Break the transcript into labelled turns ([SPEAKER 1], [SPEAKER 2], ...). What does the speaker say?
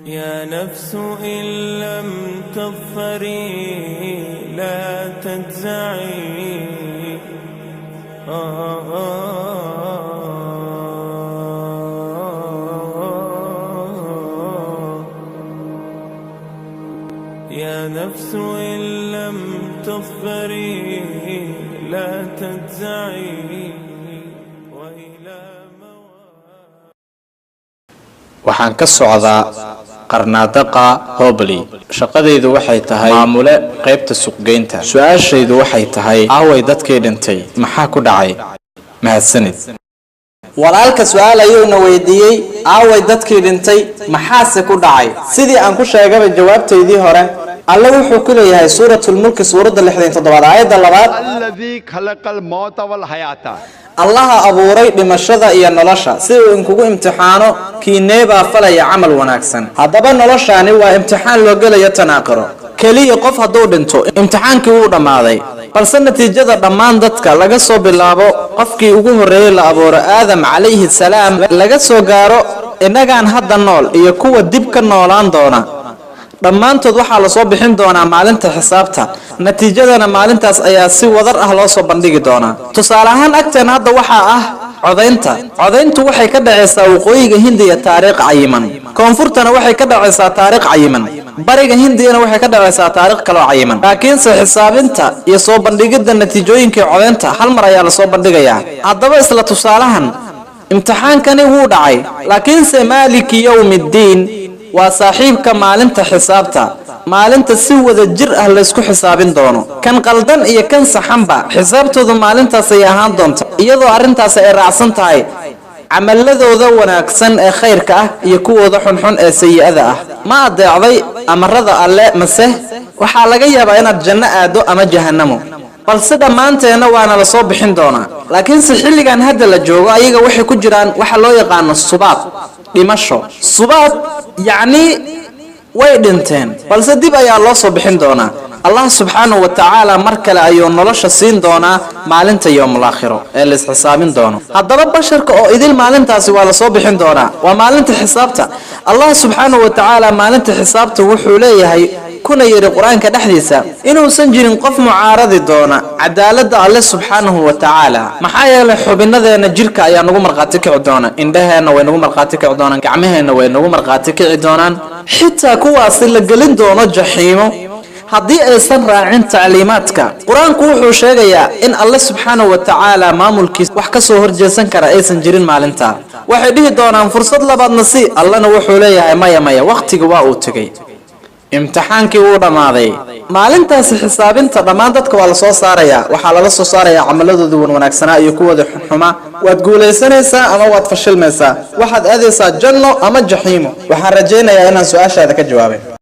[SPEAKER 1] يا نفس إن لم تظفري لا تجزعي يا نفس إن لم تظفري لا تجزعي وإلى
[SPEAKER 2] waxaan ka socdaa qarnaadaqa Hobli shaqadeydu waxay tahay maamule qaybta suuqgeynta su'aashaydu waxay tahay aaway dadkii dhintay maxaa ku dhacay mahadsanid
[SPEAKER 3] walaalka su'aal ayuuna weydiiyay aaway dadkii dhintay maxaase ku dhacay sidii aan ku sheegay jawaabteedii hore الله wuxuu ku leeyahay suuratul mulk suurada 67 aayada 2
[SPEAKER 4] alladhi khalaqal mawta wal hayata
[SPEAKER 3] الله abuuray dhimashada iyo nolosha si uu inkugu imtixaano kiineeba falaya amal wanaagsan hadaba noloshani waa imtixaan loo galayo tanaaqiro kaliya qof haduu dhinto imtixaankii uu dhamaaday balse natiijada dhamaan dadka laga soo bilaabo qofkii ugu horeeyay la abuuro aadam calayhi salaam laga soo gaaro inagaan hadda nool iyo kuwa dib ka noolaan doona dhamaantood waxa la soo bixin doonaa maalinta xisaabta natiijadana maalintaas ayaa si wadar ah loo soo bandhigi doonaa tusaale ahaan agteen hadda waxa ah codayntu waxay ka dhacaysaa waqooyiga Hindiya taariikh cayiman koonfurtana waxay ka dhacaysaa taariikh cayiman bariga Hindiyana waxay ka dhacaysaa taariikh kale oo cayiman laakiin xisaabinta iyo soo bandhigida natiijooyinka codaynta hal mar ayaa la soo bandhigayaa haddaba isla tusaalahan imtixaankani wuu dhacay laakiin maaliki yawmiddin waa saaxiibka maalinta xisaabta maalinta si wada jir ah la isku xisaabin doono kan qaldan iyo kan saxanba xisaabtoodu maalintaas ay ahaan doonto iyadoo arintaas ay raacsan tahay amaladooda wanaagsan ee khayrka ah iyo kuwooda xunxun ee sayi'ada ah ma adeecday amarada alle mase waxa laga yaabaa inaad janno aado ama jahannamo balse dhamaanteena waana la soo bixin doonaa laakiin si xilligan hadda la joogo ayaga waxay ku jiraan waxa loo yaqaan subaab dhimasho subaab يعني way dhinteen balse dib ayaa loo soo bixin doonaa Allah subhanahu wa ta'ala markale ayuu nolosha siin doonaa maalinta yawmul aakhiro ee la xisaabin doono haddaba basharka oo idil maalintaasi waa la soo bixin doonaa waa maalinta xisaabta Allah subhanahu wa ta'ala maalinta xisaabta wuxuu leeyahay kuna yiri quraanka dhaxdiisa inuu san jirin qof mucaaradi doona cadaaladda Allah subhanahu wa ta'ala maxaa yeelay xubinadeena jirka ayaa nagu marqaati kici doona indhaheena way nagu marqaati kici doonaan gacmaheena way nagu marqaati kici doonaan xitaa kuwaas la galin doono jaxiimo haddii aysan raacin tacliimaadka quraanku wuxuu sheegayaa in Allah subhanahu wa ta'ala maamulkiisa wax ka soo horjeesan kara aysan jirin maalinta waxay dhihi doonaan fursad labaad nasi Allahna wuxuu leeyahay maya waqtiga waa uu tagay imtixaankii uu dhamaaday maalintaas xisaabinta dhamaan dadka waa la soo saaraya waxa la soo saaraya amaladooda wanaagsanaa iyo kuwada xuma waad guuleysanaysaa ama waad fashilmaysaa waxaad aadaysaa janno ama jaxiimo waxaan rajaynayaa inaan su'aashaada ka jawaabay